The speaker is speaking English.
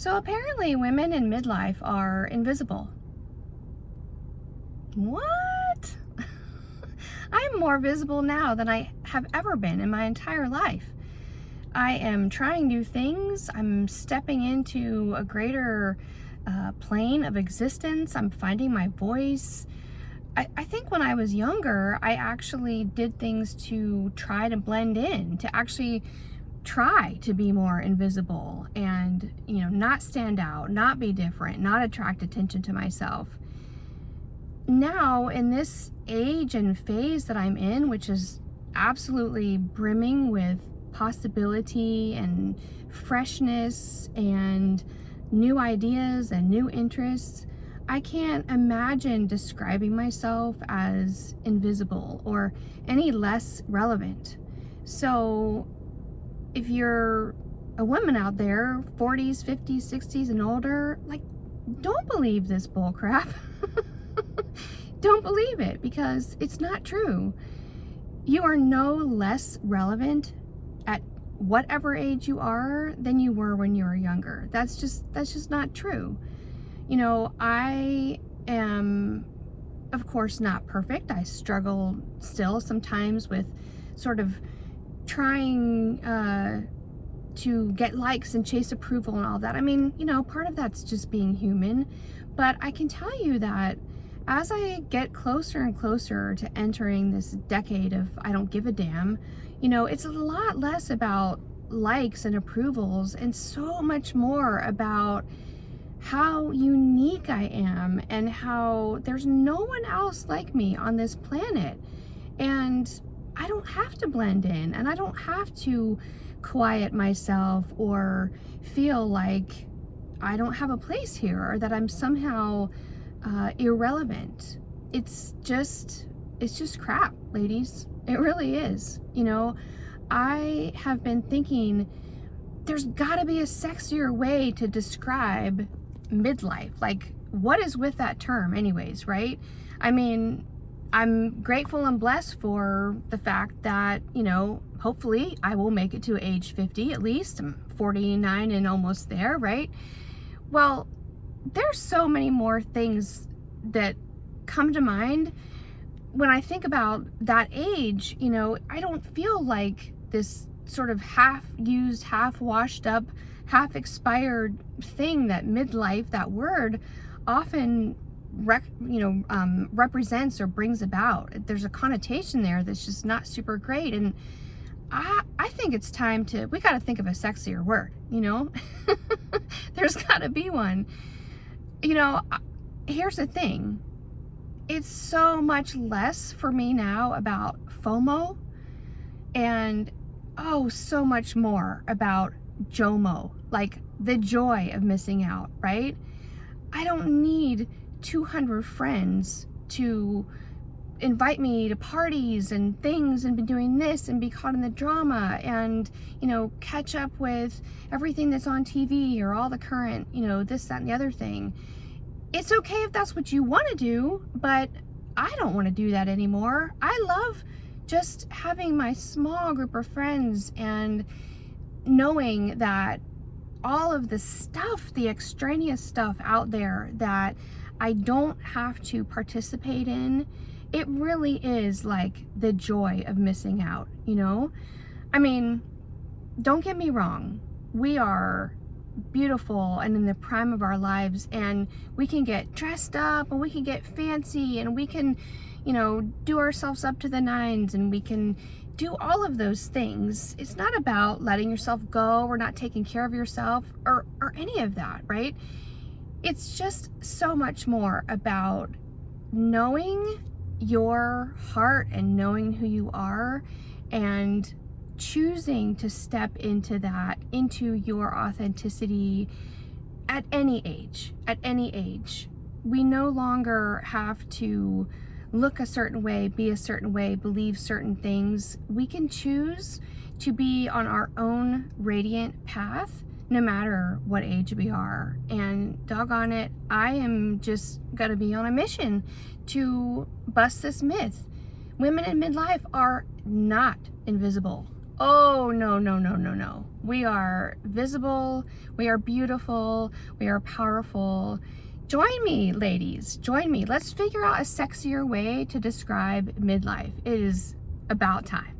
So apparently women in midlife are invisible. What? I'm more visible now than I have ever been in my entire life. I am trying new things. I'm stepping into a greater plane of existence. I'm finding my voice. I think when I was younger, I actually did things to try to blend in, to actually try to be more invisible and, not stand out, not be different, not attract attention to myself. Now, in this age and phase that I'm in, which is absolutely brimming with possibility and freshness and new ideas and new interests, I can't imagine describing myself as invisible or any less relevant. So if you're a woman out there, 40s, 50s, 60s, and older, don't believe this bull crap. Don't believe it, because it's not true. You are no less relevant at whatever age you are than you were when you were younger. That's just not true. I am, of course, not perfect. I struggle still sometimes with sort of trying to get likes and chase approval and all that. I mean, part of that's just being human. But I can tell you that as I get closer and closer to entering this decade of I don't give a damn, it's a lot less about likes and approvals and so much more about how unique I am and how there's no one else like me on this planet. And I don't have to blend in, and I don't have to quiet myself or feel like I don't have a place here or that I'm somehow irrelevant. It's just crap, ladies. It really is. I have been thinking there's gotta be a sexier way to describe midlife. What is with that term anyways, right? I mean, I'm grateful and blessed for the fact that, hopefully I will make it to age 50 at least. I'm 49 and almost there, right? Well, there's so many more things that come to mind when I think about that age. I don't feel like this sort of half-used, half-washed up, half-expired thing that midlife, that word, often represents or brings about. There's a connotation there that's just not super great, and I think it's time we got to think of a sexier word. There's got to be one. Here's the thing. It's so much less for me now about FOMO and so much more about JOMO, like the joy of missing out, right? I don't need 200 friends to invite me to parties and things and be doing this and be caught in the drama and, catch up with everything that's on TV or all the current, this, that, and the other thing. It's okay if that's what you want to do, but I don't want to do that anymore. I love just having my small group of friends and knowing that all of the stuff, the extraneous stuff out there that I don't have to participate in, it really is like the joy of missing out, I mean, don't get me wrong. We are beautiful and in the prime of our lives, and we can get dressed up and we can get fancy and we can, do ourselves up to the nines and we can do all of those things. It's not about letting yourself go or not taking care of yourself or any of that, right? It's just so much more about knowing your heart and knowing who you are and choosing to step into that, into your authenticity at any age. We no longer have to look a certain way, be a certain way, believe certain things. We can choose to be on our own radiant path no matter what age we are. And doggone it, I am just gonna be on a mission to bust this myth. Women in midlife are not invisible. Oh, no. We are visible, we are beautiful, we are powerful. Join me, ladies, join me. Let's figure out a sexier way to describe midlife. It is about time.